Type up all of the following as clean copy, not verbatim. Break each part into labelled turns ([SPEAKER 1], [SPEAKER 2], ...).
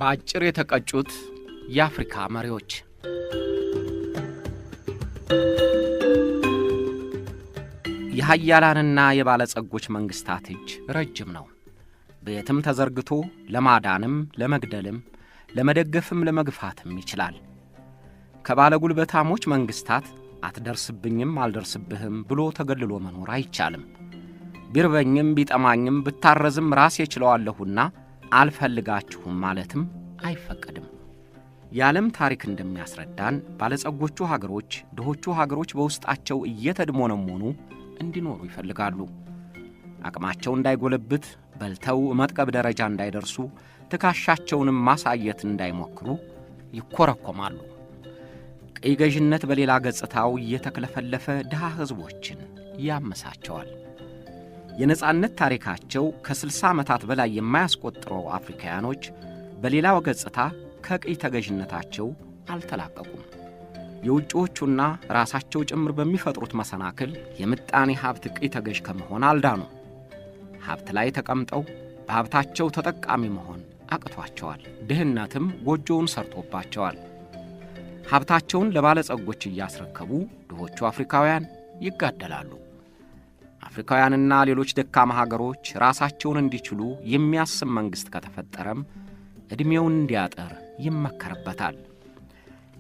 [SPEAKER 1] ባጭር የተቀጩት የአፍሪካ መሪዎች የኃያላንና የባለጸጎች መንግስታት እጅ ረጅም ነው። በየትም ተዘርግቶ ለማዳንም ለመግደልም ለመደገፍም ለመግፋትም ይችላል። ከባለጉልበታሞች መንግስታት አትደርስብኝም አልደርስብህም ብሎ ተገልሎ መኖር አይቻልም። ቢርበኝም ቢጠማኝም ብታረዝም ራሴ እችለዋለሁና አልፈልጋችሁም ማለትም አይፈቀድም። የዓለም ታሪክ እንደሚያስረዳን ባለጸጎቹ ሀገሮች ድሆቹ ሀገሮች በውስጣቸው እየተድሞነሞኑ እንዲኖሩ ይፈልጋሉ። አቅማቸው እንዳይጎለብት በልተው መጥቀብ ደረጃ እንዳይደርሱ ትካሻቸውንም ማሳየት እንዳይሞክሩ ይኮረኮማሉ። ቀይ ገዥነት በሌላ ገጽታው እየተክለፈለፈ ድሃ ሕዝቦችን ያመሳቸዋል። የነጻነት ታሪካቸው ከ60 ዓመታት በላይ የማያስቆጥረው አፍሪካውያኖች በሌላው ገጽታ ከቀይ ተገዥነታቸው አልተላቀቁም። የውጭዎቹና ራሳቸው ጭምር በሚፈጥሩት መሰናክል የምጣኔ ሀብት ቀይ ተገዥ ከመሆን አልዳኑ። ሀብት ላይ ተቀምጠው በሀብታቸው ተጠቃሚ መሆን አቅቷቸዋል። ድህነትም ጎጆውን ሰርቶባቸዋል። ሀብታቸውን ለባለጸጎች እያስረከቡ ድሆቹ አፍሪካውያን ይጋደላሉ። አፍሪካውያንና ሌሎች ደካማ ሀገሮች ራሳቸውን እንዲችሉ የሚያስብ መንግሥት ከተፈጠረም ዕድሜውን እንዲያጠር ይመከርበታል።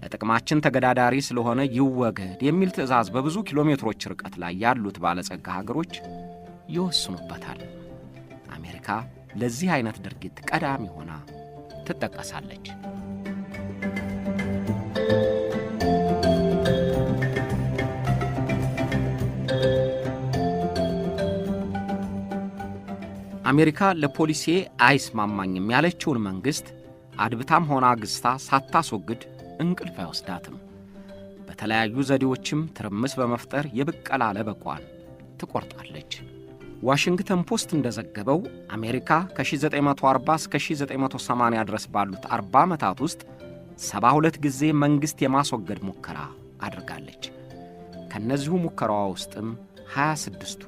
[SPEAKER 1] ለጥቅማችን ተገዳዳሪ ስለሆነ ይወገድ የሚል ትዕዛዝ በብዙ ኪሎሜትሮች ርቀት ላይ ያሉት ባለጸጋ ሀገሮች ይወስኑበታል። አሜሪካ ለዚህ አይነት ድርጊት ቀዳሚ ሆና ትጠቀሳለች። አሜሪካ ለፖሊሲ አይስማማኝም ያለችውን መንግሥት አድብታም ሆና ግስታ ሳታስወግድ እንቅልፍ አይወስዳትም። በተለያዩ ዘዴዎችም ትርምስ በመፍጠር የብቀላ ለበቋን ትቆርጣለች። ዋሽንግተን ፖስት እንደዘገበው አሜሪካ ከ1940 እስከ 1980 ድረስ ባሉት 40 ዓመታት ውስጥ 72 ጊዜ መንግሥት የማስወገድ ሙከራ አድርጋለች። ከነዚሁ ሙከራዋ ውስጥም 26ቱ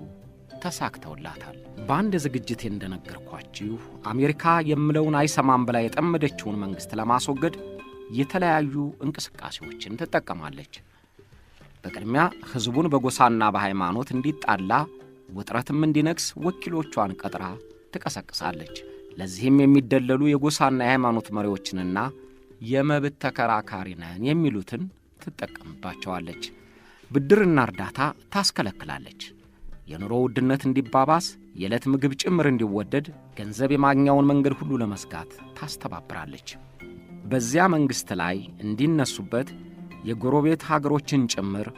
[SPEAKER 1] ተሳክተውላታል። በአንድ ዝግጅት እንደነገርኳችሁ አሜሪካ የምለውን አይሰማም ብላ የጠመደችውን መንግሥት ለማስወገድ የተለያዩ እንቅስቃሴዎችን ትጠቀማለች። በቅድሚያ ሕዝቡን በጎሳና በሃይማኖት እንዲጣላ ውጥረትም እንዲነግስ ወኪሎቿን ቀጥራ ትቀሰቅሳለች። ለዚህም የሚደለሉ የጎሳና የሃይማኖት መሪዎችንና የመብት ተከራካሪ ነን የሚሉትን ትጠቀምባቸዋለች። ብድርና እርዳታ ታስከለክላለች። የኑሮ ውድነት እንዲባባስ የዕለት ምግብ ጭምር እንዲወደድ ገንዘብ የማግኛውን መንገድ ሁሉ ለመስጋት ታስተባብራለች። በዚያ መንግሥት ላይ እንዲነሱበት የጎረቤት ሀገሮችን ጭምር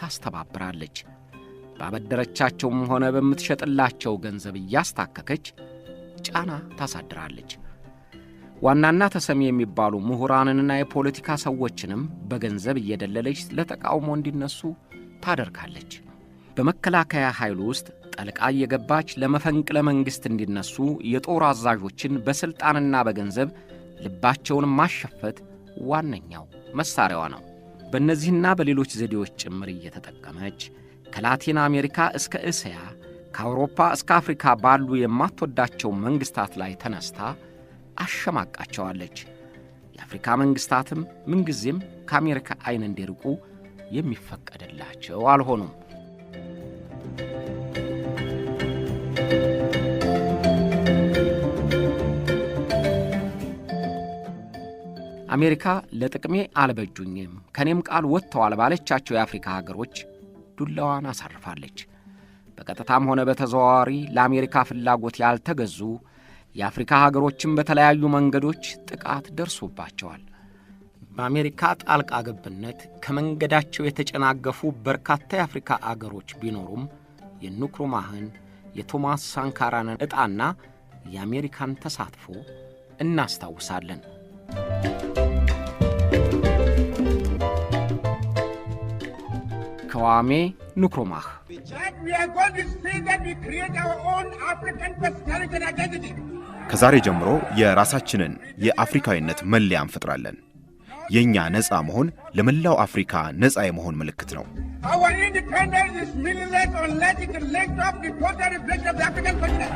[SPEAKER 1] ታስተባብራለች። ባበደረቻቸውም ሆነ በምትሸጥላቸው ገንዘብ እያስታከከች ጫና ታሳድራለች። ዋናና ተሰሚ የሚባሉ ምሁራንንና የፖለቲካ ሰዎችንም በገንዘብ እየደለለች ለተቃውሞ እንዲነሱ ታደርጋለች። በመከላከያ ኃይሉ ውስጥ ጠልቃ እየገባች ለመፈንቅለ መንግሥት እንዲነሱ የጦር አዛዦችን በሥልጣንና በገንዘብ ልባቸውን ማሸፈት ዋነኛው መሣሪያዋ ነው። በእነዚህና በሌሎች ዘዴዎች ጭምር እየተጠቀመች ከላቲን አሜሪካ እስከ እስያ ከአውሮፓ እስከ አፍሪካ ባሉ የማትወዳቸው መንግሥታት ላይ ተነስታ አሸማቃቸዋለች። የአፍሪካ መንግሥታትም ምንጊዜም ከአሜሪካ ዐይን እንዲርቁ የሚፈቀድላቸው አልሆኑም። አሜሪካ ለጥቅሜ አልበጁኝም ከኔም ቃል ወጥተዋል ባለቻቸው የአፍሪካ ሀገሮች ዱላዋን አሳርፋለች። በቀጥታም ሆነ በተዘዋዋሪ ለአሜሪካ ፍላጎት ያልተገዙ የአፍሪካ ሀገሮችም በተለያዩ መንገዶች ጥቃት ደርሶባቸዋል። በአሜሪካ ጣልቃ ገብነት ከመንገዳቸው የተጨናገፉ በርካታ የአፍሪካ አገሮች ቢኖሩም የንክሩማህን የቶማስ ሳንካራንን ዕጣና የአሜሪካን ተሳትፎ እናስታውሳለን። ከዋሜ ንክሩማህ
[SPEAKER 2] ከዛሬ ጀምሮ የራሳችንን የአፍሪካዊነት መለያ እንፈጥራለን። የኛ ነፃ መሆን ለመላው አፍሪካ ነፃ የመሆን ምልክት ነው።
[SPEAKER 3] Our independence is meaningless unless it links up the total reflection of the African continent.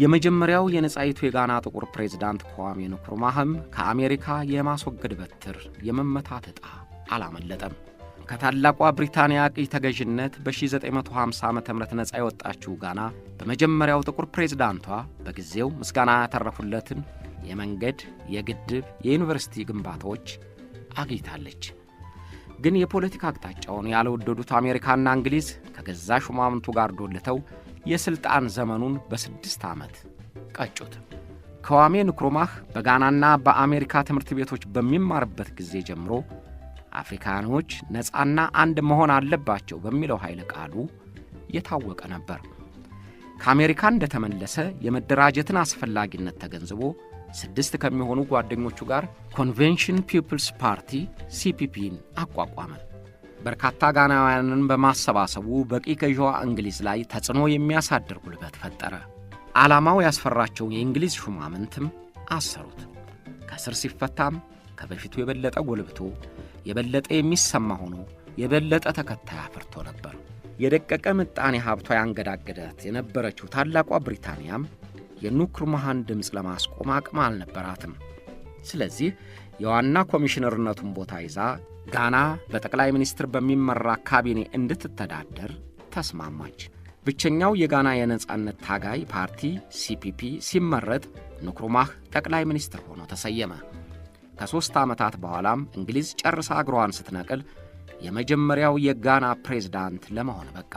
[SPEAKER 1] የመጀመሪያው የነጻይቱ የጋና ጥቁር ፕሬዝዳንት ኳሜ ንክሩማህም ከአሜሪካ የማስወገድ በትር የመመታት ዕጣ አላመለጠም። ከታላቋ ብሪታንያ ቅኝ ተገዥነት በ1950 ዓ.ም ነጻ የወጣችው ጋና በመጀመሪያው ጥቁር ፕሬዝዳንቷ በጊዜው ምስጋና ያተረፉለትን የመንገድ፣ የግድብ፣ የዩኒቨርሲቲ ግንባታዎች አግኝታለች። ግን የፖለቲካ አቅጣጫውን ያልወደዱት አሜሪካና እንግሊዝ ከገዛ ሹማምንቱ ጋር ዶልተው የሥልጣን ዘመኑን በ6 ዓመት ቀጩት። ከዋሜ ንክሩማህ በጋናና በአሜሪካ ትምህርት ቤቶች በሚማርበት ጊዜ ጀምሮ አፍሪካኖች ነፃና አንድ መሆን አለባቸው በሚለው ኃይለ ቃሉ የታወቀ ነበር። ከአሜሪካ እንደተመለሰ የመደራጀትን አስፈላጊነት ተገንዝቦ 6 ከሚሆኑ ጓደኞቹ ጋር ኮንቬንሽን ፒፕልስ ፓርቲ ሲፒፒን አቋቋመ። በርካታ ጋናውያንን በማሰባሰቡ በቂ ገዢዋ እንግሊዝ ላይ ተጽዕኖ የሚያሳድር ጉልበት ፈጠረ። ዓላማው ያስፈራቸው የእንግሊዝ ሹማምንትም አሰሩት። ከስር ሲፈታም ከበፊቱ የበለጠ ጎልብቶ የበለጠ የሚሰማ ሆኖ የበለጠ ተከታይ አፍርቶ ነበር። የደቀቀ ምጣኔ ሀብቷ ያንገዳገዳት የነበረችው ታላቋ ብሪታንያም የንክሩማህን ድምፅ ለማስቆም አቅም አልነበራትም። ስለዚህ የዋና ኮሚሽነርነቱን ቦታ ይዛ ጋና በጠቅላይ ሚኒስትር በሚመራ ካቢኔ እንድትተዳደር ተስማማች። ብቸኛው የጋና የነጻነት ታጋይ ፓርቲ ሲፒፒ ሲመረጥ ንክሩማህ ጠቅላይ ሚኒስትር ሆኖ ተሰየመ። ከ3 ዓመታት በኋላም እንግሊዝ ጨርሳ እግሯን ስትነቅል የመጀመሪያው የጋና ፕሬዝዳንት ለመሆን በቃ።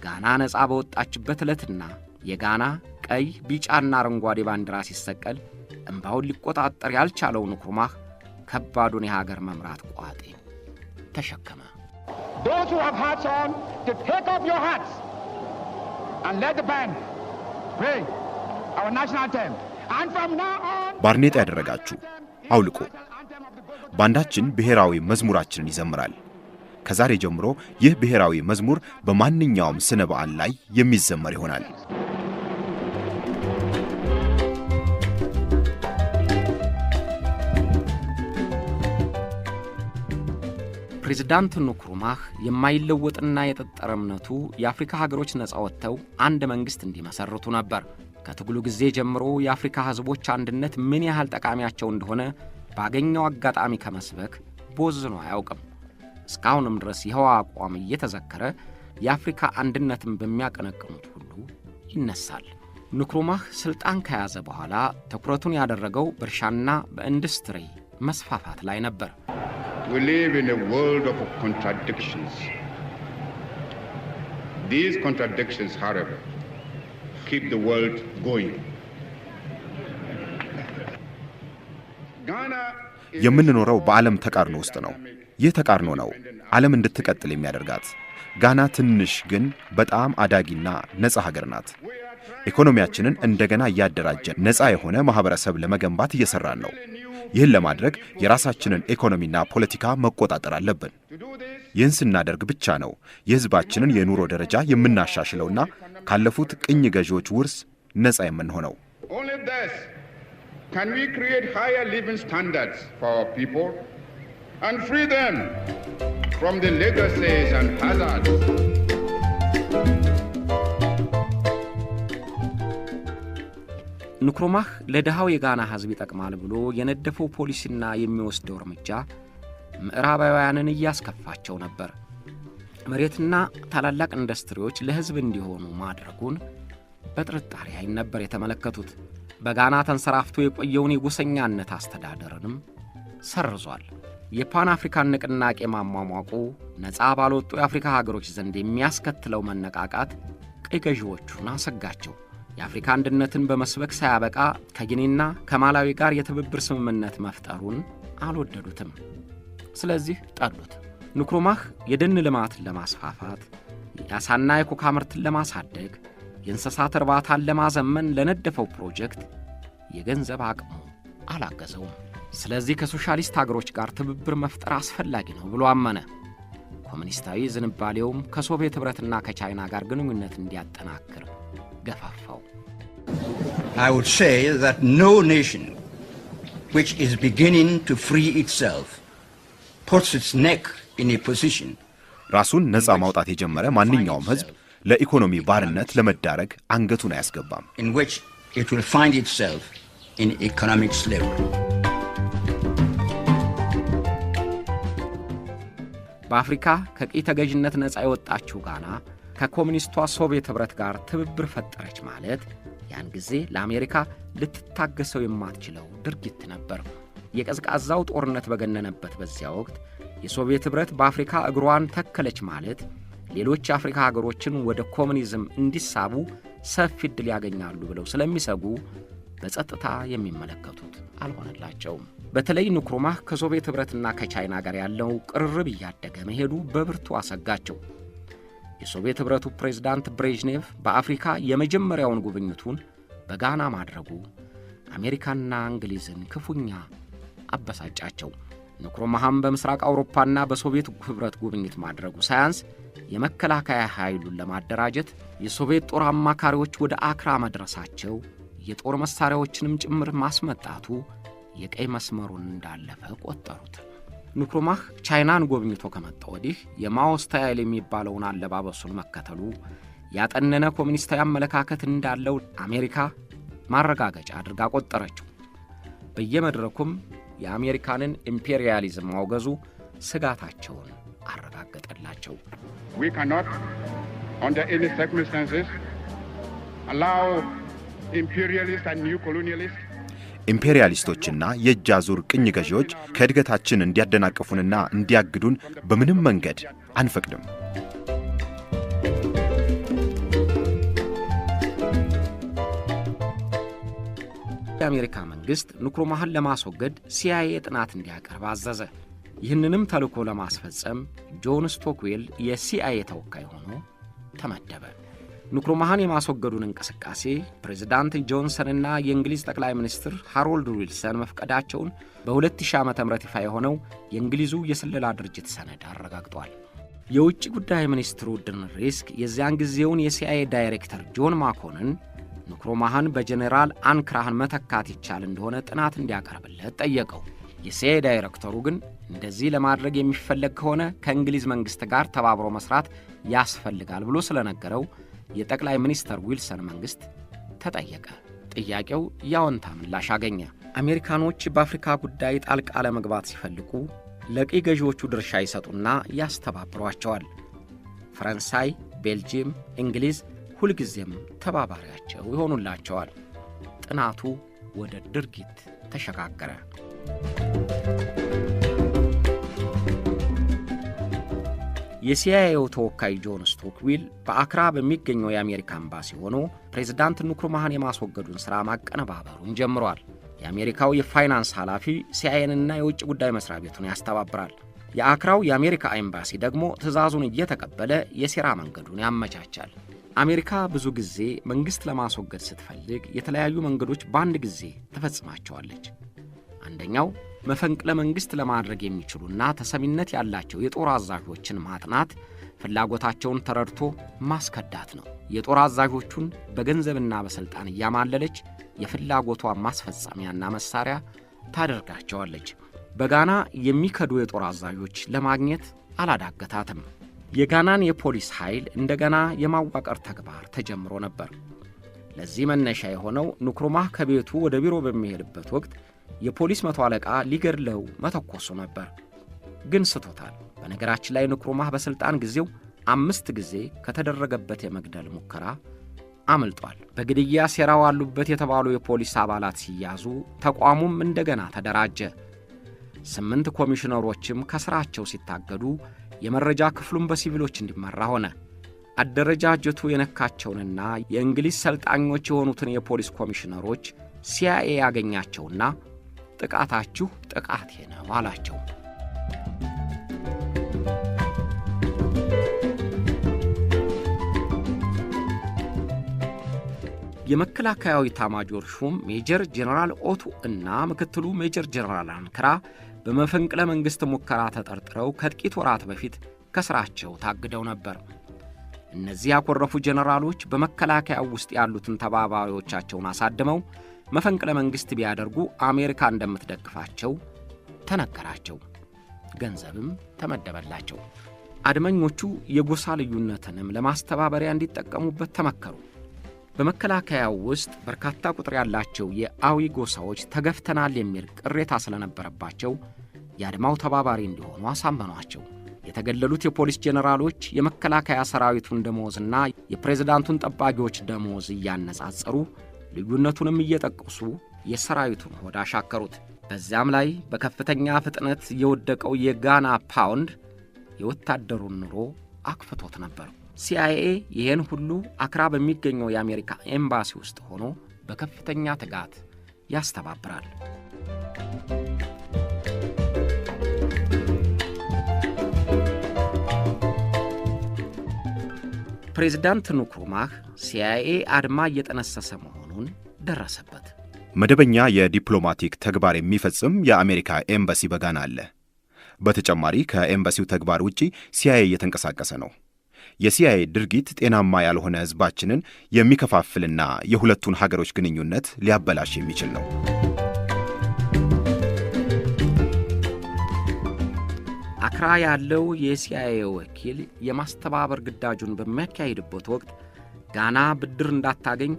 [SPEAKER 1] ጋና ነጻ በወጣችበት ዕለትና የጋና ቀይ፣ ቢጫና አረንጓዴ ባንዲራ ሲሰቀል እምባውን ሊቆጣጠር ያልቻለው ንክሩማህ ከባዱን የሀገር መምራት ቋጤ ተሸከመ።
[SPEAKER 3] Those who have hats on, to take off your hats and let the band play our national anthem. And from now on,
[SPEAKER 2] ባርኔጣ ያደረጋችሁ አውልቁ። ባንዳችን ብሔራዊ መዝሙራችንን ይዘምራል። ከዛሬ ጀምሮ ይህ ብሔራዊ መዝሙር በማንኛውም ስነ በዓል ላይ የሚዘመር ይሆናል።
[SPEAKER 1] ፕሬዝዳንት ንክሩማህ የማይለወጥና የጠጠረ እምነቱ የአፍሪካ ሀገሮች ነጻ ወጥተው አንድ መንግሥት እንዲመሰርቱ ነበር። ከትግሉ ጊዜ ጀምሮ የአፍሪካ ሕዝቦች አንድነት ምን ያህል ጠቃሚያቸው እንደሆነ ባገኘው አጋጣሚ ከመስበክ ቦዝኖ አያውቅም። እስካሁንም ድረስ ይኸው አቋም እየተዘከረ የአፍሪካ አንድነትን በሚያቀነቅኑት ሁሉ ይነሳል። ንክሩማህ ሥልጣን ከያዘ በኋላ ትኩረቱን ያደረገው በእርሻና በኢንዱስትሪ መስፋፋት ላይ ነበር።
[SPEAKER 4] We live in a world of contradictions. These contradictions, however, keep the world going.
[SPEAKER 2] የምንኖረው በዓለም ተቃርኖ ውስጥ ነው። ይህ ተቃርኖ ነው ዓለም እንድትቀጥል የሚያደርጋት። ጋና ትንሽ ግን በጣም አዳጊና ነፃ ሀገር ናት። ኢኮኖሚያችንን እንደገና እያደራጀን ነፃ የሆነ ማህበረሰብ ለመገንባት እየሰራን ነው። ይህን ለማድረግ የራሳችንን ኢኮኖሚና ፖለቲካ መቆጣጠር አለብን። ይህን ስናደርግ ብቻ ነው የሕዝባችንን የኑሮ ደረጃ የምናሻሽለውና ካለፉት ቅኝ ገዢዎች ውርስ ነፃ የምንሆነው።
[SPEAKER 4] Only thus can we create higher living standards for our people and free them from the legacies and hazards.
[SPEAKER 1] ንክሩማህ ለድሃው የጋና ሕዝብ ይጠቅማል ብሎ የነደፈው ፖሊሲና የሚወስደው እርምጃ ምዕራባውያንን እያስከፋቸው ነበር። መሬትና ታላላቅ ኢንዱስትሪዎች ለሕዝብ እንዲሆኑ ማድረጉን በጥርጣሬ ዓይን ነበር የተመለከቱት። በጋና ተንሰራፍቶ የቆየውን የጎሰኛነት አስተዳደርንም ሰርዟል። የፓን አፍሪካን ንቅናቄ ማሟሟቁ ነፃ ባልወጡ የአፍሪካ ሀገሮች ዘንድ የሚያስከትለው መነቃቃት ቀይ ገዢዎቹን አሰጋቸው። የአፍሪካ አንድነትን በመስበክ ሳያበቃ ከጊኒና ከማላዊ ጋር የትብብር ስምምነት መፍጠሩን አልወደዱትም። ስለዚህ ጠሉት። ንክሩማህ የደን ልማትን ለማስፋፋት፣ የአሳና የኮካ ምርትን ለማሳደግ፣ የእንስሳት እርባታን ለማዘመን ለነደፈው ፕሮጀክት የገንዘብ አቅሙ አላገዘውም። ስለዚህ ከሶሻሊስት ሀገሮች ጋር ትብብር መፍጠር አስፈላጊ ነው ብሎ አመነ። ኮሙኒስታዊ ዝንባሌውም ከሶቪየት ኅብረትና ከቻይና ጋር ግንኙነት እንዲያጠናክር ገፋፋው።
[SPEAKER 5] I would say that no nation which is beginning to free itself puts its neck in a position
[SPEAKER 2] ራሱን ነፃ ማውጣት የጀመረ ማንኛውም ሕዝብ ለኢኮኖሚ ባርነት ለመዳረግ አንገቱን አያስገባም።
[SPEAKER 5] in which it will find itself in economic slavery.
[SPEAKER 1] በአፍሪካ ከቅኝ ተገዥነት ነፃ የወጣችው ጋና ከኮሙኒስቷ ሶቪየት ኅብረት ጋር ትብብር ፈጠረች ማለት ያን ጊዜ ለአሜሪካ ልትታገሰው የማትችለው ድርጊት ነበር። የቀዝቃዛው ጦርነት በገነነበት በዚያ ወቅት የሶቪየት ኅብረት በአፍሪካ እግሯን ተከለች ማለት ሌሎች የአፍሪካ ሀገሮችን ወደ ኮሙኒዝም እንዲሳቡ ሰፊ ዕድል ያገኛሉ ብለው ስለሚሰጉ በጸጥታ የሚመለከቱት አልሆነላቸውም። በተለይ ንክሩማህ ከሶቪየት ኅብረትና ከቻይና ጋር ያለው ቅርርብ እያደገ መሄዱ በብርቱ አሰጋቸው። የሶቪየት ኅብረቱ ፕሬዝዳንት ብሬዥኔቭ በአፍሪካ የመጀመሪያውን ጉብኝቱን በጋና ማድረጉ አሜሪካና እንግሊዝን ክፉኛ አበሳጫቸው። ንክሩማህም በምስራቅ አውሮፓና በሶቪየት ኅብረት ጉብኝት ማድረጉ ሳያንስ የመከላከያ ኃይሉን ለማደራጀት የሶቪየት ጦር አማካሪዎች ወደ አክራ መድረሳቸው የጦር መሳሪያዎችንም ጭምር ማስመጣቱ የቀይ መስመሩን እንዳለፈ ቆጠሩት። ንክሩማህ ቻይናን ጎብኝቶ ከመጣ ወዲህ የማኦ ስታይል የሚባለውን አለባበሱን መከተሉ ያጠነነ ኮሙኒስታዊ አመለካከት እንዳለው አሜሪካ ማረጋገጫ አድርጋ ቆጠረችው። በየመድረኩም የአሜሪካንን ኢምፔሪያሊዝም ማውገዙ ስጋታቸውን አረጋገጠላቸው።
[SPEAKER 4] We cannot, under any circumstances, allow imperialists and new colonialists
[SPEAKER 2] ኢምፔሪያሊስቶችና የእጅ አዙር ቅኝ ገዢዎች ከእድገታችን እንዲያደናቅፉንና እንዲያግዱን በምንም መንገድ አንፈቅድም። የአሜሪካ መንግሥት ንክሩማህን ለማስወገድ ሲአይኤ ጥናት እንዲያቀርብ አዘዘ። ይህንንም ተልእኮ ለማስፈጸም ጆን ስቶክዌል የሲአይኤ ተወካይ ሆኖ ተመደበ። ንክሩማህን የማስወገዱን እንቅስቃሴ ፕሬዝዳንት ጆንሰንና የእንግሊዝ ጠቅላይ ሚኒስትር ሃሮልድ ዊልሰን መፍቀዳቸውን በ2000 ዓ.ም ይፋ የሆነው የእንግሊዙ የስለላ ድርጅት ሰነድ አረጋግጧል። የውጭ ጉዳይ ሚኒስትሩ ድን ሪስክ የዚያን ጊዜውን የሲአይኤ ዳይሬክተር ጆን ማኮንን ንክሩማህን በጀኔራል አንክራህን መተካት ይቻል እንደሆነ ጥናት እንዲያቀርብለት ጠየቀው። የሲአይኤ ዳይሬክተሩ ግን እንደዚህ ለማድረግ የሚፈለግ ከሆነ ከእንግሊዝ መንግሥት ጋር ተባብሮ መስራት ያስፈልጋል ብሎ ስለነገረው የጠቅላይ ሚኒስትር ዊልሰን መንግሥት ተጠየቀ። ጥያቄው ያወንታ ምላሽ አገኘ። አሜሪካኖች በአፍሪካ ጉዳይ ጣልቃ ለመግባት ሲፈልጉ ለቅኝ ገዢዎቹ ድርሻ ይሰጡና ያስተባብሯቸዋል። ፈረንሳይ፣ ቤልጂየም፣ እንግሊዝ ሁልጊዜም ተባባሪያቸው ይሆኑላቸዋል። ጥናቱ ወደ ድርጊት ተሸጋገረ። የሲአይኤው ተወካይ ጆን ስቶክዊል በአክራ በሚገኘው የአሜሪካ ኤምባሲ ሆኖ ፕሬዝዳንት ንክሩማህን የማስወገዱን ሥራ ማቀነባበሩን ጀምሯል። የአሜሪካው የፋይናንስ ኃላፊ ሲአይኤንና የውጭ ጉዳይ መስሪያ ቤቱን ያስተባብራል። የአክራው የአሜሪካ ኤምባሲ ደግሞ ትዕዛዙን እየተቀበለ የሴራ መንገዱን ያመቻቻል። አሜሪካ ብዙ ጊዜ መንግሥት ለማስወገድ ስትፈልግ የተለያዩ መንገዶች በአንድ ጊዜ ትፈጽማቸዋለች። አንደኛው መፈንቅለ መንግሥት ለማድረግ የሚችሉና ተሰሚነት ያላቸው የጦር አዛዦችን ማጥናት፣ ፍላጎታቸውን ተረድቶ ማስከዳት ነው። የጦር አዛዦቹን በገንዘብና በሥልጣን እያማለለች የፍላጎቷ ማስፈጸሚያና መሳሪያ ታደርጋቸዋለች። በጋና የሚከዱ የጦር አዛዦች ለማግኘት አላዳገታትም። የጋናን የፖሊስ ኃይል እንደገና የማዋቀር ተግባር ተጀምሮ ነበር። ለዚህ መነሻ የሆነው ንክሩማህ ከቤቱ ወደ ቢሮ በሚሄድበት ወቅት የፖሊስ መቶ አለቃ ሊገድለው መተኮሱ ነበር። ግን ስቶታል። በነገራችን ላይ ንክሩማህ በሥልጣን ጊዜው 5 ጊዜ ከተደረገበት የመግደል ሙከራ አምልጧል። በግድያ ሴራው አሉበት የተባሉ የፖሊስ አባላት ሲያዙ ተቋሙም እንደገና ተደራጀ። 8 ኮሚሽነሮችም ከሥራቸው ሲታገዱ የመረጃ ክፍሉም በሲቪሎች እንዲመራ ሆነ። አደረጃጀቱ የነካቸውንና የእንግሊዝ ሰልጣኞች የሆኑትን የፖሊስ ኮሚሽነሮች ሲአይኤ ያገኛቸውና ጥቃታችሁ ጥቃቴ ነው አላቸው። የመከላከያው ኤታማዦር ሹም ሜጀር ጄኔራል ኦቱ እና ምክትሉ ሜጀር ጄኔራል አንክራ በመፈንቅለ መንግሥት ሙከራ ተጠርጥረው ከጥቂት ወራት በፊት ከሥራቸው ታግደው ነበር። እነዚህ ያኮረፉ ጄኔራሎች በመከላከያው ውስጥ ያሉትን ተባባሪዎቻቸውን አሳድመው መፈንቅለ መንግሥት ቢያደርጉ አሜሪካ እንደምትደግፋቸው ተነገራቸው። ገንዘብም ተመደበላቸው።
[SPEAKER 1] አድመኞቹ የጎሳ ልዩነትንም ለማስተባበሪያ እንዲጠቀሙበት ተመከሩ። በመከላከያው ውስጥ በርካታ ቁጥር ያላቸው የአዊ ጎሳዎች ተገፍተናል የሚል ቅሬታ ስለነበረባቸው የአድማው ተባባሪ እንዲሆኑ አሳመኗቸው። የተገለሉት የፖሊስ ጄኔራሎች የመከላከያ ሰራዊቱን ደሞዝና የፕሬዝዳንቱን ጠባቂዎች ደሞዝ እያነጻጸሩ ልዩነቱንም እየጠቀሱ የሰራዊቱን ሆድ አሻከሩት። በዚያም ላይ በከፍተኛ ፍጥነት የወደቀው የጋና ፓውንድ የወታደሩን ኑሮ አክፍቶት ነበር። ሲአይኤ ይህን ሁሉ አክራ በሚገኘው የአሜሪካ ኤምባሲ ውስጥ ሆኖ በከፍተኛ ትጋት ያስተባብራል። ፕሬዝዳንት ንክሩማህ ሲአይኤ አድማ እየጠነሰሰ መሆኑን ደረሰበት።
[SPEAKER 2] መደበኛ የዲፕሎማቲክ ተግባር የሚፈጽም የአሜሪካ ኤምባሲ በጋና አለ። በተጨማሪ ከኤምባሲው ተግባር ውጪ ሲአይኤ እየተንቀሳቀሰ ነው። የሲአይኤ ድርጊት ጤናማ ያልሆነ ሕዝባችንን የሚከፋፍልና የሁለቱን ሀገሮች ግንኙነት ሊያበላሽ የሚችል ነው።
[SPEAKER 1] አክራ ያለው የሲአይኤ ወኪል የማስተባበር ግዳጁን በሚያካሂድበት ወቅት ጋና ብድር እንዳታገኝ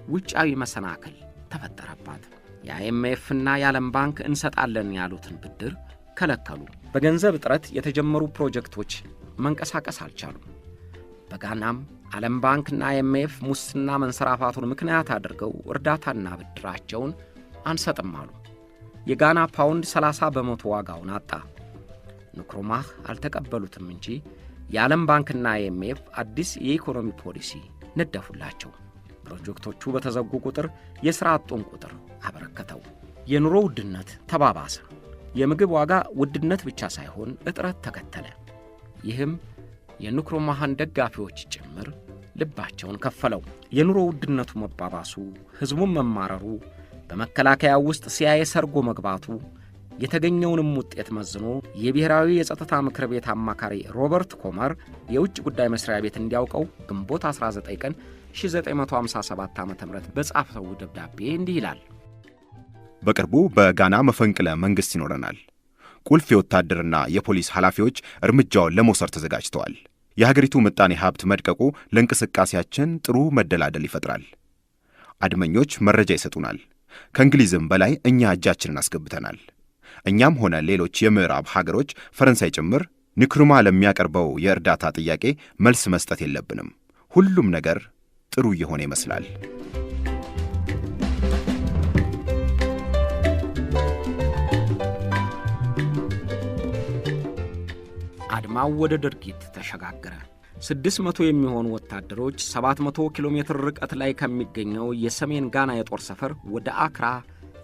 [SPEAKER 1] ውጫዊ መሰናክል ተፈጠረባት። የአይኤምኤፍና የዓለም ባንክ እንሰጣለን ያሉትን ብድር ከለከሉ። በገንዘብ እጥረት የተጀመሩ ፕሮጀክቶች መንቀሳቀስ አልቻሉም። በጋናም ዓለም ባንክና አይኤምኤፍ ሙስና መንሰራፋቱን ምክንያት አድርገው እርዳታና ብድራቸውን አንሰጥም አሉ። የጋና ፓውንድ 30 በመቶ ዋጋውን አጣ። ንክሩማህ አልተቀበሉትም እንጂ የዓለም ባንክና አይኤምኤፍ አዲስ የኢኮኖሚ ፖሊሲ ነደፉላቸው። ፕሮጀክቶቹ በተዘጉ ቁጥር የሥራ አጡን ቁጥር አበረከተው። የኑሮ ውድነት ተባባሰ። የምግብ ዋጋ ውድነት ብቻ ሳይሆን እጥረት ተከተለ። ይህም የንክሩማህን ደጋፊዎች ጭምር ልባቸውን ከፈለው። የኑሮ ውድነቱ መባባሱ፣ ሕዝቡን መማረሩ፣ በመከላከያው ውስጥ ሲአይኤ ሰርጎ መግባቱ የተገኘውንም ውጤት መዝኖ የብሔራዊ የጸጥታ ምክር ቤት አማካሪ ሮበርት ኮመር የውጭ ጉዳይ መስሪያ ቤት እንዲያውቀው ግንቦት 19 ቀን 1957 ዓ.ም በጻፈው ደብዳቤ እንዲህ ይላል።
[SPEAKER 2] በቅርቡ በጋና መፈንቅለ መንግሥት ይኖረናል። ቁልፍ የወታደርና የፖሊስ ኃላፊዎች እርምጃውን ለመውሰድ ተዘጋጅተዋል። የሀገሪቱ ምጣኔ ሀብት መድቀቁ ለእንቅስቃሴያችን ጥሩ መደላደል ይፈጥራል። አድመኞች መረጃ ይሰጡናል። ከእንግሊዝም በላይ እኛ እጃችንን አስገብተናል። እኛም ሆነ ሌሎች የምዕራብ ሀገሮች ፈረንሳይ ጭምር ንክሩማህ ለሚያቀርበው የእርዳታ ጥያቄ መልስ መስጠት የለብንም። ሁሉም ነገር ጥሩ እየሆነ ይመስላል።
[SPEAKER 1] አድማው ወደ ድርጊት ተሸጋገረ። 600 የሚሆኑ ወታደሮች 700 ኪሎ ሜትር ርቀት ላይ ከሚገኘው የሰሜን ጋና የጦር ሰፈር ወደ አክራ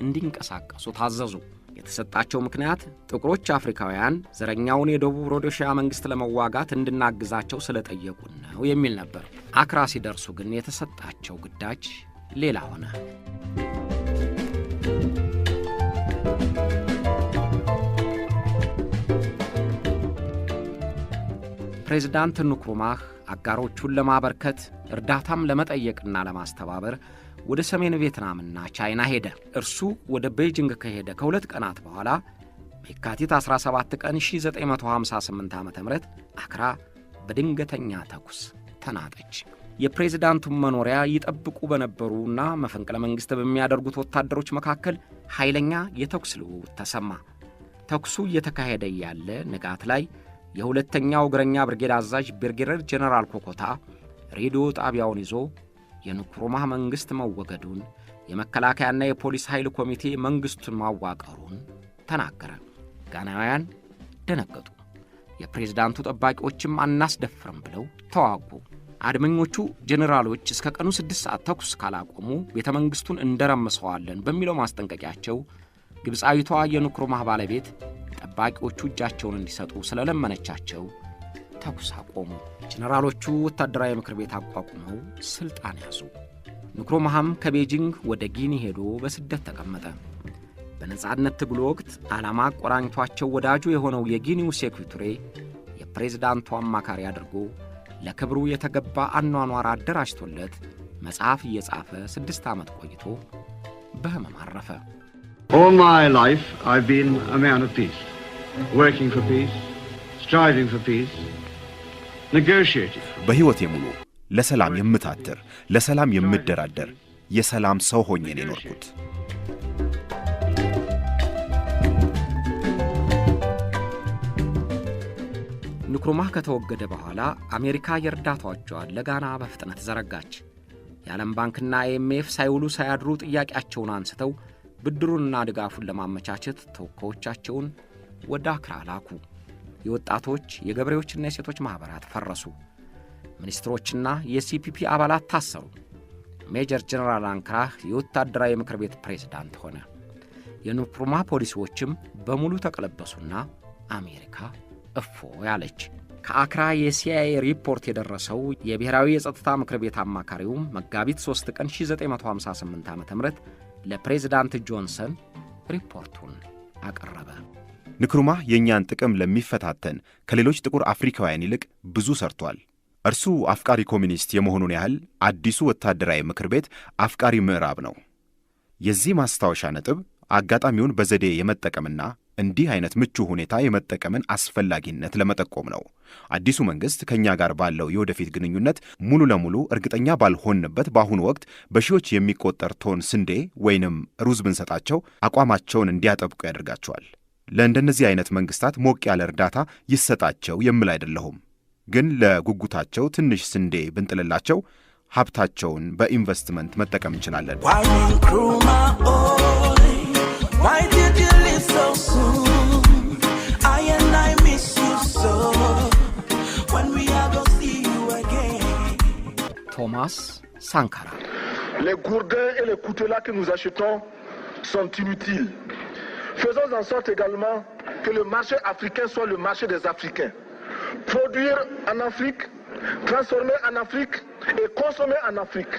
[SPEAKER 1] እንዲንቀሳቀሱ ታዘዙ። የተሰጣቸው ምክንያት ጥቁሮች አፍሪካውያን ዘረኛውን የደቡብ ሮዶሺያ መንግሥት ለመዋጋት እንድናግዛቸው ስለጠየቁን ነው የሚል ነበር። አክራ ሲደርሱ ግን የተሰጣቸው ግዳጅ ሌላ ሆነ። ፕሬዝዳንት ንክሩማህ አጋሮቹን ለማበርከት እርዳታም ለመጠየቅና ለማስተባበር ወደ ሰሜን ቪየትናምና ቻይና ሄደ። እርሱ ወደ ቤጂንግ ከሄደ ከሁለት ቀናት በኋላ በየካቲት 17 ቀን 1958 ዓ.ም አክራ በድንገተኛ ተኩስ ተናጠች። የፕሬዝዳንቱን መኖሪያ ይጠብቁ በነበሩና መፈንቅለ መንግሥት በሚያደርጉት ወታደሮች መካከል ኃይለኛ የተኩስ ልውውጥ ተሰማ። ተኩሱ እየተካሄደ ያለ ንጋት ላይ የሁለተኛው እግረኛ ብርጌድ አዛዥ ብርጌደር ጄኔራል ኮኮታ ሬዲዮ ጣቢያውን ይዞ የንክሩማህ መንግሥት መወገዱን፣ የመከላከያና የፖሊስ ኃይል ኮሚቴ መንግሥቱን ማዋቀሩን ተናገረ። ጋናውያን ደነገጡ። የፕሬዝዳንቱ ጠባቂዎችም አናስደፍርም ብለው ተዋጉ። አድመኞቹ ጄኔራሎች እስከ ቀኑ 6 ሰዓት ተኩስ ካላቆሙ ቤተ መንግሥቱን እንደረምሰዋለን በሚለው ማስጠንቀቂያቸው ግብፃዊቷ የንክሩማህ ባለቤት ጠባቂዎቹ እጃቸውን እንዲሰጡ ስለለመነቻቸው ተኩስ አቆሙ። ጄኔራሎቹ ወታደራዊ ምክር ቤት አቋቁመው ስልጣን ያዙ። ንክሩማህም ከቤጂንግ ወደ ጊኒ ሄዶ በስደት ተቀመጠ። በነጻነት ትግሉ ወቅት ዓላማ ቆራኝቷቸው ወዳጁ የሆነው የጊኒው ሴኩ ቱሬ የፕሬዝዳንቱ አማካሪ አድርጎ ለክብሩ የተገባ አኗኗር አደራጅቶለት መጽሐፍ እየጻፈ 6 ዓመት ቆይቶ በሕመም አረፈ።
[SPEAKER 6] All my life I've been a man of peace, working for peace, striving for peace, negotiated.
[SPEAKER 2] በሕይወቴ ሙሉ ለሰላም የምታትር፣ ለሰላም የምደራደር የሰላም ሰው ሆኜ ነው የኖርኩት።
[SPEAKER 1] ንክሩማህ ከተወገደ በኋላ አሜሪካ የእርዳታ እጇን ለጋና በፍጥነት ዘረጋች። የዓለም ባንክና IMF ሳይውሉ ሳያድሩ ጥያቄያቸውን አንስተው ብድሩንና ድጋፉን ለማመቻቸት ተወካዮቻቸውን ወደ አክራ ላኩ። የወጣቶች የገበሬዎችና የሴቶች ማኅበራት ፈረሱ። ሚኒስትሮችና የCPP አባላት ታሰሩ። ሜጀር ጀነራል አንክራህ የወታደራዊ ምክር ቤት ፕሬዝዳንት ሆነ። የንክሩማህ ፖሊሲዎችም በሙሉ ተቀለበሱና አሜሪካ እፎ ያለች። ከአክራ የCIA ሪፖርት የደረሰው የብሔራዊ የጸጥታ ምክር ቤት አማካሪውም መጋቢት 3 ቀን 1958 ዓ.ም ለፕሬዝዳንት ጆንሰን ሪፖርቱን አቀረበ።
[SPEAKER 2] ንክሩማህ የእኛን ጥቅም ለሚፈታተን ከሌሎች ጥቁር አፍሪካውያን ይልቅ ብዙ ሰርቷል። እርሱ አፍቃሪ ኮሚኒስት የመሆኑን ያህል አዲሱ ወታደራዊ ምክር ቤት አፍቃሪ ምዕራብ ነው። የዚህ ማስታወሻ ነጥብ አጋጣሚውን በዘዴ የመጠቀምና እንዲህ አይነት ምቹ ሁኔታ የመጠቀምን አስፈላጊነት ለመጠቆም ነው። አዲሱ መንግስት ከኛ ጋር ባለው የወደፊት ግንኙነት ሙሉ ለሙሉ እርግጠኛ ባልሆንበት በአሁኑ ወቅት በሺዎች የሚቆጠር ቶን ስንዴ ወይንም ሩዝ ብንሰጣቸው አቋማቸውን እንዲያጠብቁ ያደርጋቸዋል። ለእንደነዚህ አይነት መንግስታት ሞቅ ያለ እርዳታ ይሰጣቸው የምል አይደለሁም። ግን ለጉጉታቸው ትንሽ ስንዴ ብንጥልላቸው ሀብታቸውን በኢንቨስትመንት መጠቀም እንችላለን።
[SPEAKER 1] ቶማስ ሳንካራ
[SPEAKER 7] Les gourdins et les coutelas que nous achetons sont inutiles. Faisons en sorte également que le marché africain soit le marché des Africains. Produire en Afrique, transformer en Afrique et consommer en Afrique.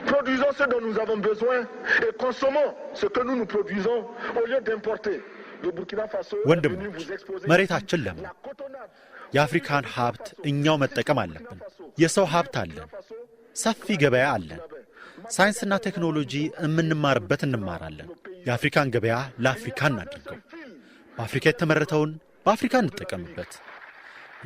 [SPEAKER 7] Produisons ce dont nous avons besoin et consommons ce que nous produisons au lieu d'importer. Le Burkina Faso est venu vous exposer
[SPEAKER 8] መሬታችን ለም የአፍሪካን ሀብት እኛው መጠቀም አለብን። የሰው ሀብት አለን። ሰፊ ገበያ አለን። ሳይንስና ቴክኖሎጂ እንማርበት እንማራለን። የአፍሪካን ገበያ ለአፍሪካ እናድርገው። በአፍሪካ የተመረተውን በአፍሪካ እንጠቀምበት።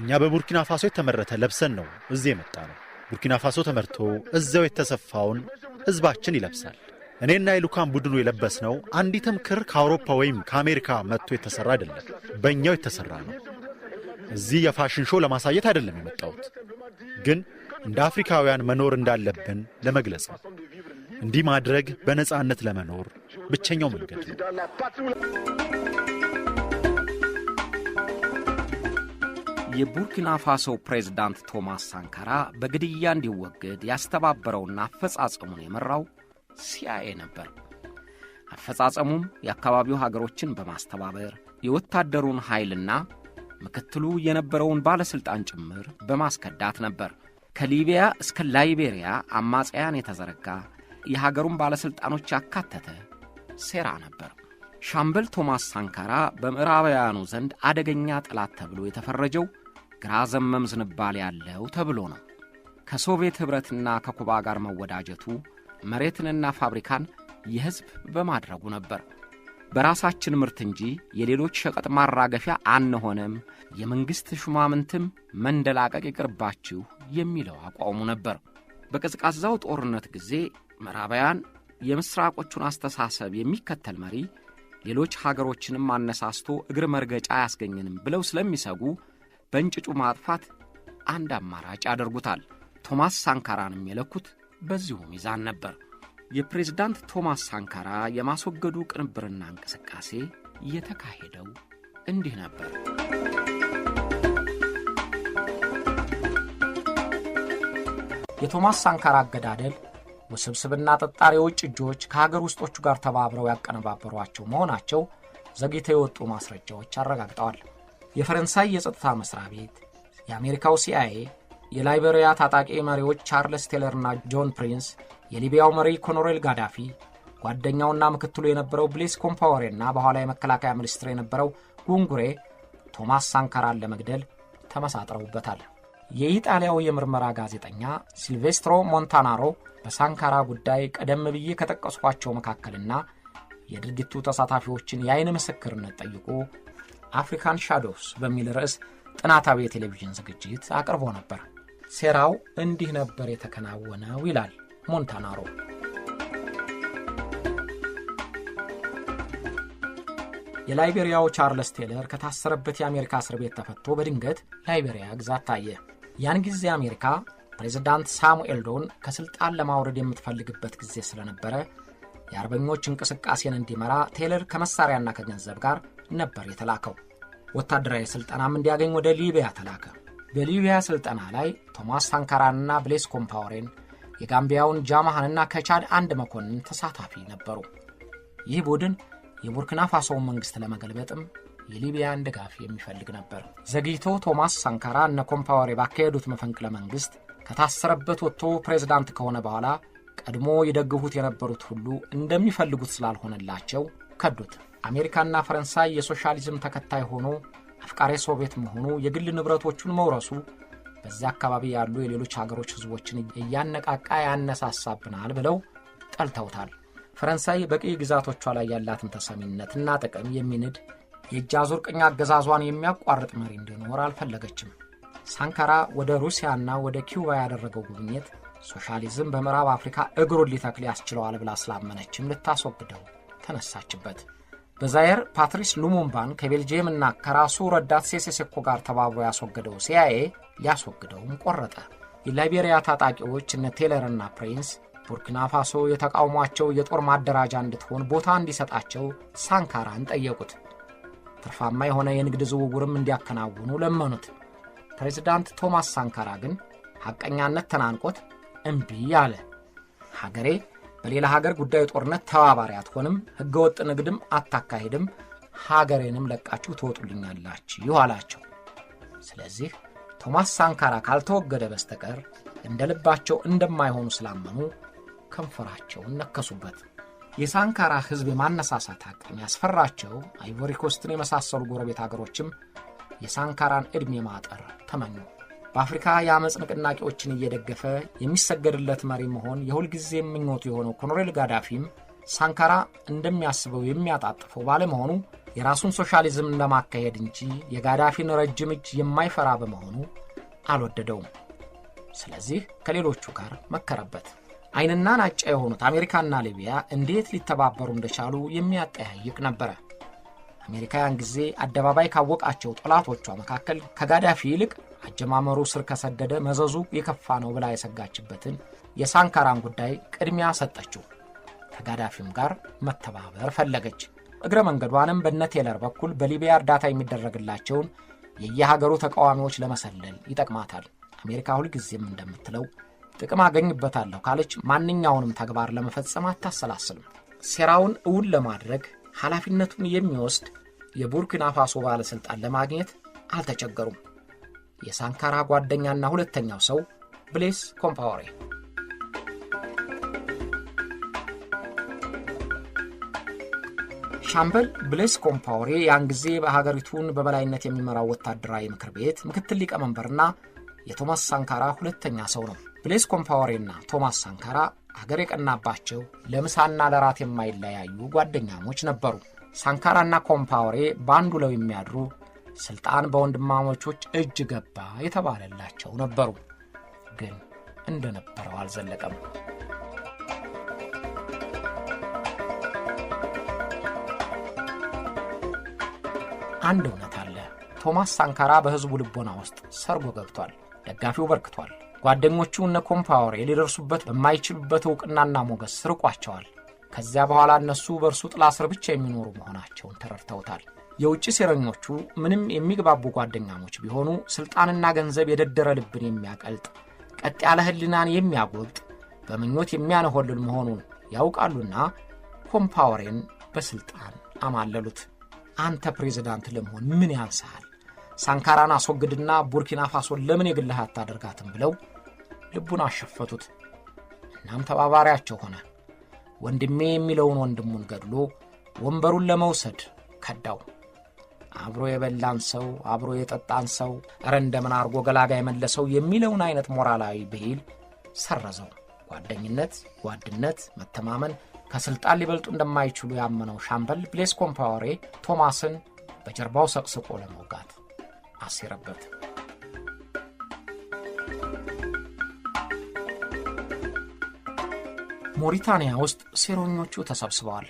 [SPEAKER 8] እኛ በቡርኪና ፋሶ የተመረተ ለብሰን ነው እዚህ የመጣ ነው። ቡርኪና ፋሶ ተመርቶ እዛው የተሰፋውን ህዝባችን ይለብሳል። እኔና የሉካን ቡድኑ የለበስነው አንዲትም ክር ከአውሮፓ ወይም ከአሜሪካ መጥቶ የተሰራ አይደለም፣ በእኛው የተሰራ ነው። እዚህ የፋሽን ሾው ለማሳየት አይደለም የመጣሁት፣ ግን እንደ አፍሪካውያን መኖር እንዳለብን ለመግለጽ ነው። እንዲህ ማድረግ በነጻነት ለመኖር ብቸኛው መንገድ ነው።
[SPEAKER 1] የቡርኪና ፋሶ ፕሬዝዳንት ቶማስ ሳንካራ በግድያ እንዲወገድ ያስተባበረውና አፈጻጸሙን የመራው CIA ነበር። አፈጻጸሙም የአካባቢው ሀገሮችን በማስተባበር የወታደሩን ኃይልና ምክትሉ የነበረውን ባለስልጣን ጭምር በማስከዳት ነበር። ከሊቢያ እስከ ላይቤሪያ አማጽያን የተዘረጋ የሀገሩን ባለስልጣኖች ያካተተ ሴራ ነበር። ሻምበል ቶማስ ሳንካራ በምዕራባውያኑ ዘንድ አደገኛ ጠላት ተብሎ የተፈረጀው ግራ ዘመም ዝንባሌ ያለው ተብሎ ነው። ከሶቪየት ኅብረትና ከኩባ ጋር መወዳጀቱ መሬትንና ፋብሪካን የሕዝብ በማድረጉ ነበር። በራሳችን ምርት እንጂ የሌሎች ሸቀጥ ማራገፊያ አንሆንም፣ የመንግሥት ሹማምንትም መንደላቀቅ ይቅርባችሁ የሚለው አቋሙ ነበር። በቀዝቃዛው ጦርነት ጊዜ ምዕራባውያን የምስራቆቹን አስተሳሰብ የሚከተል መሪ ሌሎች ሀገሮችንም አነሳስቶ እግር መርገጫ አያስገኝንም ብለው ስለሚሰጉ በእንጭጩ ማጥፋት አንድ አማራጭ ያደርጉታል። ቶማስ ሳንካራንም የለኩት በዚሁ ሚዛን ነበር። የፕሬዝዳንት ቶማስ ሳንካራ የማስወገዱ ቅንብርና እንቅስቃሴ የተካሄደው እንዲህ ነበር። የቶማስ ሳንካራ አገዳደል ውስብስብና ጠጣሪ የውጭ እጆች ከሀገር ውስጦቹ ጋር ተባብረው ያቀነባበሯቸው መሆናቸው ዘግይተው የወጡ ማስረጃዎች አረጋግጠዋል። የፈረንሳይ የጸጥታ መስሪያ ቤት፣ የአሜሪካው CIA፣ የላይቤሪያ ታጣቂ መሪዎች ቻርልስ ቴለርና ጆን ፕሪንስ፣ የሊቢያው መሪ ኮሎኔል ጋዳፊ፣ ጓደኛውና ምክትሉ የነበረው ብሌስ ኮምፓወሬና በኋላ የመከላከያ ሚኒስትር የነበረው ጉንጉሬ ቶማስ ሳንካራን ለመግደል ተመሳጥረውበታል። የኢጣሊያው የምርመራ ጋዜጠኛ ሲልቬስትሮ ሞንታናሮ በሳንካራ ጉዳይ ቀደም ብዬ ከጠቀስኳቸው መካከልና የድርጊቱ ተሳታፊዎችን የአይን ምስክርነት ጠይቆ አፍሪካን ሻዶውስ በሚል ርዕስ ጥናታዊ የቴሌቪዥን ዝግጅት አቅርቦ ነበር። ሴራው እንዲህ ነበር የተከናወነው ይላል ሞንታናሮ። የላይቤሪያው ቻርልስ ቴለር ከታሰረበት የአሜሪካ እስር ቤት ተፈቶ በድንገት ላይቤሪያ ግዛት ታየ። ያን ጊዜ አሜሪካ ፕሬዝዳንት ሳሙኤል ዶን ከስልጣን ለማውረድ የምትፈልግበት ጊዜ ስለነበረ የአርበኞች እንቅስቃሴን እንዲመራ ቴለር ከመሳሪያና ከገንዘብ ጋር ነበር የተላከው። ወታደራዊ ስልጠናም እንዲያገኝ ወደ ሊቢያ ተላከ። በሊቢያ ስልጠና ላይ ቶማስ ሳንካራንና ብሌስ ኮምፓወሬን፣ የጋምቢያውን ጃማሃንና ከቻድ አንድ መኮንን ተሳታፊ ነበሩ። ይህ ቡድን የቡርኪና ፋሶውን መንግስት ለመገልበጥም የሊቢያን ድጋፍ የሚፈልግ ነበር። ዘግይቶ ቶማስ ሳንካራ እነ ኮምፓወሬ ባካሄዱት መፈንቅለ መንግስት ከታሰረበት ወጥቶ ፕሬዝዳንት ከሆነ በኋላ ቀድሞ ይደግፉት የነበሩት ሁሉ እንደሚፈልጉት ስላልሆነላቸው ከዱት። አሜሪካና ፈረንሳይ የሶሻሊዝም ተከታይ ሆኖ አፍቃሪ ሶቪየት መሆኑ፣ የግል ንብረቶቹን መውረሱ በዚያ አካባቢ ያሉ የሌሎች ሀገሮች ህዝቦችን እያነቃቃ ያነሳሳብናል ብለው ጠልተውታል። ፈረንሳይ በቅኝ ግዛቶቿ ላይ ያላትን ተሰሚነትና ጥቅም የሚንድ የእጅ አዙር ቅኝ አገዛዟን የሚያቋርጥ መሪ እንዲኖር አልፈለገችም። ሳንካራ ወደ ሩሲያና ወደ ኪዩባ ያደረገው ጉብኝት ሶሻሊዝም በምዕራብ አፍሪካ እግሩን ሊተክል ያስችለዋል ብላ ስላመነችም ልታስወግደው ተነሳችበት። በዛየር ፓትሪስ ሉሙምባን ከቤልጂየምና ከራሱ ረዳት ሴሴሴኮ ጋር ተባብሮ ያስወገደው ሲአይኤ ሊያስወግደውም ቆረጠ። የላይቤሪያ ታጣቂዎች እነ ቴለርና ፕሪንስ ቡርኪና ፋሶ የተቃውሟቸው የጦር ማደራጃ እንድትሆን ቦታ እንዲሰጣቸው ሳንካራን ጠየቁት። ትርፋማ የሆነ የንግድ ዝውውርም እንዲያከናውኑ ለመኑት። ፕሬዝዳንት ቶማስ ሳንካራ ግን ሐቀኛነት ተናንቆት እምቢ አለ። ሀገሬ በሌላ ሀገር ጉዳይ ጦርነት ተባባሪ አትሆንም፣ ህገወጥ ንግድም አታካሂድም፣ ሀገሬንም ለቃችሁ ትወጡልኛላችሁ አላቸው። ስለዚህ ቶማስ ሳንካራ ካልተወገደ በስተቀር እንደ ልባቸው እንደማይሆኑ ስላመኑ ከንፈራቸውን ነከሱበት። የሳንካራ ህዝብ የማነሳሳት አቅም ያስፈራቸው አይቮሪ ኮስትን የመሳሰሉ ጎረቤት ሀገሮችም የሳንካራን ዕድሜ ማጠር ተመኙ። በአፍሪካ የአመፅ ንቅናቄዎችን እየደገፈ የሚሰገድለት መሪ መሆን የሁልጊዜ ምኞቱ የሆነው ኮሎኔል ጋዳፊም ሳንካራ እንደሚያስበው የሚያጣጥፈው ባለመሆኑ የራሱን ሶሻሊዝም ለማካሄድ እንጂ የጋዳፊን ረጅም እጅ የማይፈራ በመሆኑ አልወደደውም። ስለዚህ ከሌሎቹ ጋር መከረበት። አይንና ናጫ የሆኑት አሜሪካና ሊቢያ እንዴት ሊተባበሩ እንደቻሉ የሚያጠያይቅ ነበረ። አሜሪካ ያን ጊዜ አደባባይ ካወቃቸው ጠላቶቿ መካከል ከጋዳፊ ይልቅ አጀማመሩ ስር ከሰደደ መዘዙ የከፋ ነው ብላ የሰጋችበትን የሳንካራን ጉዳይ ቅድሚያ ሰጠችው። ከጋዳፊም ጋር መተባበር ፈለገች። እግረ መንገዷንም በነ ቴለር በኩል በሊቢያ እርዳታ የሚደረግላቸውን የየሀገሩ ተቃዋሚዎች ለመሰለል ይጠቅማታል። አሜሪካ ሁልጊዜም እንደምትለው ጥቅም አገኝበታለሁ ካለች ማንኛውንም ተግባር ለመፈጸም አታሰላስልም። ሴራውን እውን ለማድረግ ኃላፊነቱን የሚወስድ የቡርኪና ፋሶ ባለስልጣን ለማግኘት አልተቸገሩም። የሳንካራ ጓደኛና ሁለተኛው ሰው ብሌስ ኮምፓወሬ። ሻምበል ብሌስ ኮምፓወሬ ያን ጊዜ በሀገሪቱን በበላይነት የሚመራው ወታደራዊ ምክር ቤት ምክትል ሊቀመንበርና የቶማስ ሳንካራ ሁለተኛ ሰው ነው። ብሌስ ኮምፓወሬና ቶማስ ሳንካራ ሀገር የቀናባቸው ለምሳና ለራት የማይለያዩ ጓደኛሞች ነበሩ። ሳንካራና ኮምፓወሬ ባንዱ ለው የሚያድሩ ስልጣን በወንድማሞቾች እጅ ገባ የተባለላቸው ነበሩ። ግን እንደነበረው አልዘለቀም። አንድ እውነት አለ። ቶማስ ሳንካራ በህዝቡ ልቦና ውስጥ ሰርጎ ገብቷል። ደጋፊው በርክቷል። ጓደኞቹ እነ ኮምፓወሬ ሊደርሱበት በማይችሉበት ዕውቅናና ሞገስ ርቋቸዋል። ከዚያ በኋላ እነሱ በእርሱ ጥላ ስር ብቻ የሚኖሩ መሆናቸውን ተረድተውታል። የውጭ ሴረኞቹ ምንም የሚግባቡ ጓደኛሞች ቢሆኑ ስልጣንና ገንዘብ የደደረ ልብን የሚያቀልጥ ቀጥ ያለ ህሊናን የሚያጎብጥ በምኞት የሚያነሆልል መሆኑን ያውቃሉና ኮምፓወሬን በስልጣን አማለሉት። አንተ ፕሬዝዳንት ለመሆን ምን ያንሳል? ሳንካራን አስወግድና ቡርኪና ፋሶን ለምን የግልህ አታደርጋትም ብለው ልቡን አሸፈቱት። እናም ተባባሪያቸው ሆነ። ወንድሜ የሚለውን ወንድሙን ገድሎ ወንበሩን ለመውሰድ ከዳው። አብሮ የበላን ሰው አብሮ የጠጣን ሰው ኧረ እንደምን አርጎ ገላጋ የመለሰው የሚለውን አይነት ሞራላዊ ብሂል ሰረዘው። ጓደኝነት፣ ጓድነት፣ መተማመን ከስልጣን ሊበልጡ እንደማይችሉ ያመነው ሻምበል ብሌስ ኮምፓወሬ ቶማስን በጀርባው ሰቅስቆ ለመውጋት አሴረበት። ሞሪታንያ ውስጥ ሴረኞቹ ተሰብስበዋል።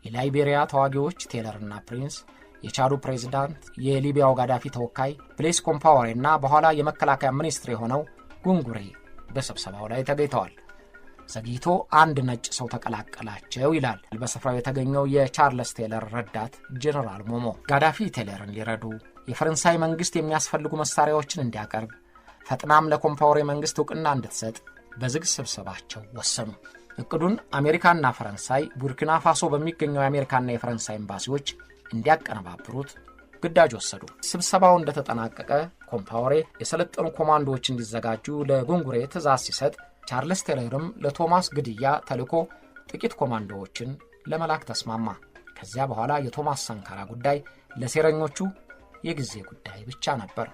[SPEAKER 1] የላይቤሪያ ተዋጊዎች ቴለርና ፕሪንስ፣ የቻዱ ፕሬዝዳንት፣ የሊቢያው ጋዳፊ ተወካይ ብሌስ ኮምፓወሬ እና በኋላ የመከላከያ ሚኒስትር የሆነው ጉንጉሬ በስብሰባው ላይ ተገኝተዋል። ዘግይቶ አንድ ነጭ ሰው ተቀላቀላቸው ይላል በስፍራው የተገኘው የቻርልስ ቴለር ረዳት ጄኔራል ሞሞ። ጋዳፊ ቴለርን ሊረዱ የፈረንሳይ መንግስት የሚያስፈልጉ መሳሪያዎችን እንዲያቀርብ፣ ፈጥናም ለኮምፓወሬ መንግስት ዕውቅና እንድትሰጥ በዝግ ስብሰባቸው ወሰኑ። እቅዱን አሜሪካና ፈረንሳይ ቡርኪና ፋሶ በሚገኘው የአሜሪካና የፈረንሳይ ኤምባሲዎች እንዲያቀነባብሩት ግዳጅ ወሰዱ። ስብሰባው እንደተጠናቀቀ ኮምፓወሬ የሰለጠኑ ኮማንዶዎች እንዲዘጋጁ ለጉንጉሬ ትእዛዝ ሲሰጥ፣ ቻርልስ ቴለርም ለቶማስ ግድያ ተልኮ ጥቂት ኮማንዶዎችን ለመላክ ተስማማ። ከዚያ በኋላ የቶማስ ሳንካራ ጉዳይ ለሴረኞቹ የጊዜ ጉዳይ ብቻ ነበር።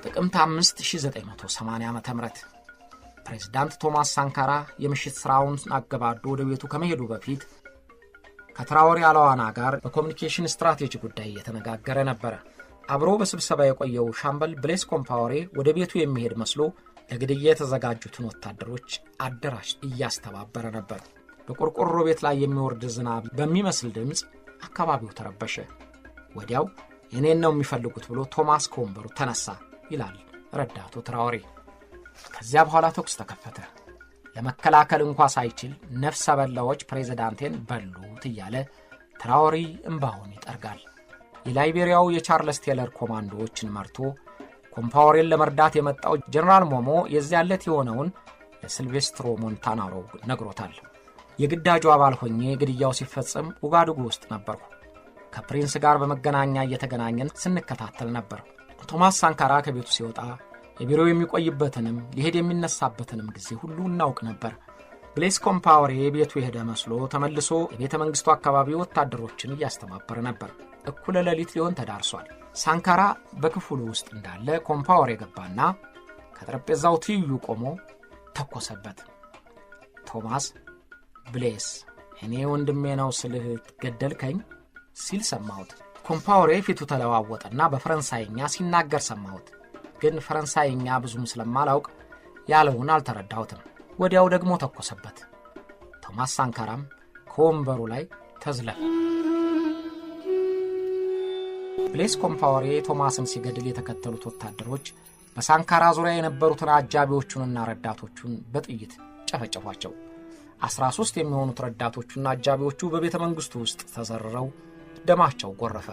[SPEAKER 1] ጥቅምት 5 1980 ዓ.ም ፕሬዝዳንት ቶማስ ሳንካራ የምሽት ሥራውን አገባዶ ወደ ቤቱ ከመሄዱ በፊት ከትራኦሬ አላዋና ጋር በኮሚኒኬሽን ስትራቴጂ ጉዳይ እየተነጋገረ ነበር። አብሮ በስብሰባ የቆየው ሻምበል ብሌስ ኮምፓወሬ ወደ ቤቱ የሚሄድ መስሎ ለግድያ የተዘጋጁትን ወታደሮች አደራጅ እያስተባበረ ነበር። በቆርቆሮ ቤት ላይ የሚወርድ ዝናብ በሚመስል ድምፅ አካባቢው ተረበሸ። ወዲያው የኔን ነው የሚፈልጉት ብሎ ቶማስ ከወንበሩ ተነሳ ይላል ረዳቱ ትራኦሬ። ከዚያ በኋላ ተኩስ ተከፈተ። ለመከላከል እንኳ ሳይችል ነፍሰ በላዎች ፕሬዝዳንቴን በሉት እያለ ትራኦሬ እንባውን ይጠርጋል። የላይቤሪያው የቻርልስ ቴለር ኮማንዶዎችን መርቶ ኮምፓወሬን ለመርዳት የመጣው ጀነራል ሞሞ የዚያለት የሆነውን ለሲልቬስትሮ ሞንታናሮ ነግሮታል። የግዳጁ አባል ሆኜ ግድያው ሲፈጸም ኡጋዱጉ ውስጥ ነበርኩ። ከፕሪንስ ጋር በመገናኛ እየተገናኘን ስንከታተል ነበር። ቶማስ ሳንካራ ከቤቱ ሲወጣ የቢሮው የሚቆይበትንም ሊሄድ የሚነሳበትንም ጊዜ ሁሉ እናውቅ ነበር። ብሌስ ኮምፓወሬ ቤቱ የሄደ መስሎ ተመልሶ የቤተ መንግስቱ አካባቢ ወታደሮችን እያስተባበረ ነበር። እኩለ ሌሊት ሊሆን ተዳርሷል። ሳንካራ በክፍሉ ውስጥ እንዳለ ኮምፓወሬ ገባና ከጠረጴዛው ትይዩ ቆሞ ተኮሰበት። ቶማስ ብሌስ እኔ ወንድሜ ነው ስልህ ገደልከኝ ሲል ሰማሁት። ኮምፓወሬ ፊቱ ተለዋወጠና በፈረንሳይኛ ሲናገር ሰማሁት። ግን ፈረንሳይኛ ብዙም ስለማላውቅ ያለውን አልተረዳሁትም። ወዲያው ደግሞ ተኮሰበት። ቶማስ ሳንካራም ከወንበሩ ላይ ተዝለፈ። ብሌስ ኮምፓወሬ ቶማስን ሲገድል የተከተሉት ወታደሮች በሳንካራ ዙሪያ የነበሩትን አጃቢዎቹንና ረዳቶቹን በጥይት ጨፈጨፏቸው። 13 የሚሆኑት ረዳቶቹና አጃቢዎቹ በቤተ መንግስቱ ውስጥ ተዘርረው ደማቸው ጎረፈ።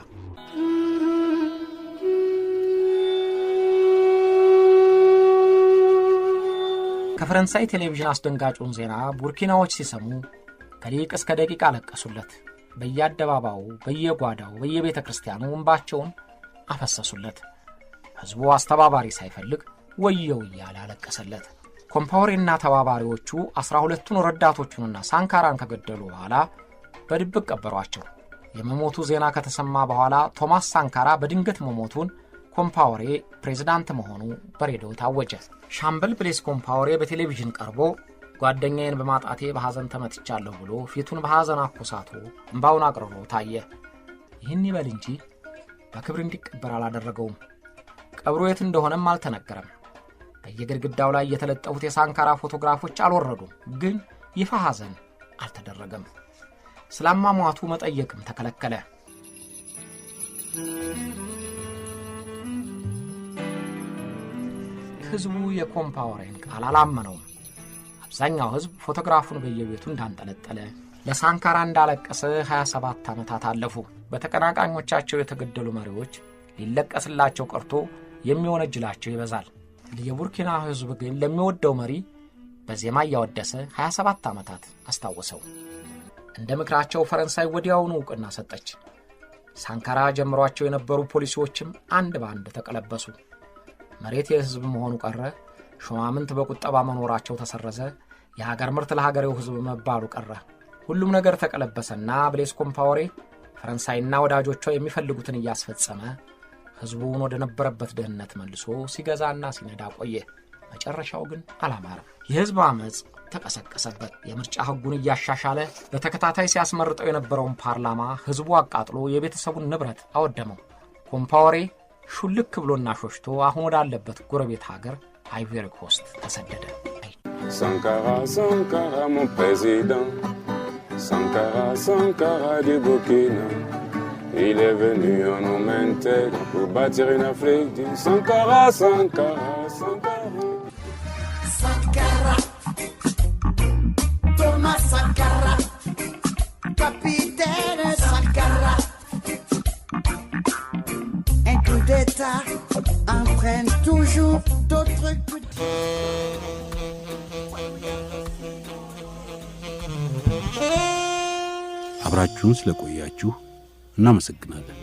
[SPEAKER 1] ከፈረንሳይ ቴሌቪዥን አስደንጋጩን ዜና ቡርኪናዎች ሲሰሙ ከሊቅ እስከ ደቂቅ አለቀሱለት። በየአደባባዩ፣ በየጓዳው፣ በየቤተ ክርስቲያኑ እንባቸውን አፈሰሱለት። ሕዝቡ አስተባባሪ ሳይፈልግ ወየው እያለ አለቀሰለት። ኮምፓወሬና ተባባሪዎቹ 12ቱን ረዳቶቹንና ሳንካራን ከገደሉ በኋላ በድብቅ ቀበሯቸው። የመሞቱ ዜና ከተሰማ በኋላ ቶማስ ሳንካራ በድንገት መሞቱን ኮምፓወሬ ፕሬዝዳንት መሆኑ በሬዲዮ ታወጀ። ሻምበል ብሌስ ኮምፓወሬ በቴሌቪዥን ቀርቦ ጓደኛዬን በማጣቴ በሐዘን ተመትቻለሁ ብሎ ፊቱን በሐዘን አኮሳቶ እንባውን አቅርሮ ታየ። ይህን ይበል እንጂ በክብር እንዲቀበር አላደረገውም። ቀብሩ የት እንደሆነም አልተነገረም። በየግድግዳው ላይ የተለጠፉት የሳንካራ ፎቶግራፎች አልወረዱም፣ ግን ይፋ ሐዘን አልተደረገም። ስላሟሟቱ መጠየቅም ተከለከለ። ሕዝቡ የኮምፓወሬን ቃል አላመነውም። አብዛኛው ሕዝብ ፎቶግራፉን በየቤቱ እንዳንጠለጠለ፣ ለሳንካራ እንዳለቀሰ 27 ዓመታት አለፉ። በተቀናቃኞቻቸው የተገደሉ መሪዎች ሊለቀስላቸው ቀርቶ የሚወነጅላቸው ይበዛል። የቡርኪና ሕዝብ ግን ለሚወደው መሪ በዜማ እያወደሰ 27 ዓመታት አስታወሰው። እንደ ምክራቸው ፈረንሳይ ወዲያውኑ ዕውቅና ሰጠች። ሳንካራ ጀምሯቸው የነበሩ ፖሊሲዎችም አንድ በአንድ ተቀለበሱ። መሬት የሕዝብ መሆኑ ቀረ። ሹማምንት በቁጠባ መኖራቸው ተሰረዘ። የሀገር ምርት ለሀገሬው ሕዝብ መባሉ ቀረ። ሁሉም ነገር ተቀለበሰና ብሌስ ኮምፓወሬ ፈረንሳይና ወዳጆቿ የሚፈልጉትን እያስፈጸመ ሕዝቡን ወደ ነበረበት ድህነት መልሶ ሲገዛና ሲነዳ ቆየ። መጨረሻው ግን አላማረም። የሕዝብ አመፅ ተቀሰቀሰበት። የምርጫ ህጉን እያሻሻለ በተከታታይ ሲያስመርጠው የነበረውን ፓርላማ ህዝቡ አቃጥሎ የቤተሰቡን ንብረት አወደመው። ኮምፓወሬ ሹልክ ብሎና ሾሽቶ አሁን ወዳለበት ጎረቤት ሀገር አይቮሪ ኮስት ተሰደደ።
[SPEAKER 9] Sankara, Sankara, mon président. Sankara, Sankara du Burkina. Il est venu en nous m'intègre pour bâtir une Afrique du Sankara, Sankara, Sankara.
[SPEAKER 10] Sankara, Thomas Sankara, capitaine Sankara. Un coup d'état entraîne toujours d'autres coups d'état.
[SPEAKER 11] አብራችሁን ስለቆያችሁ እናመሰግናለን።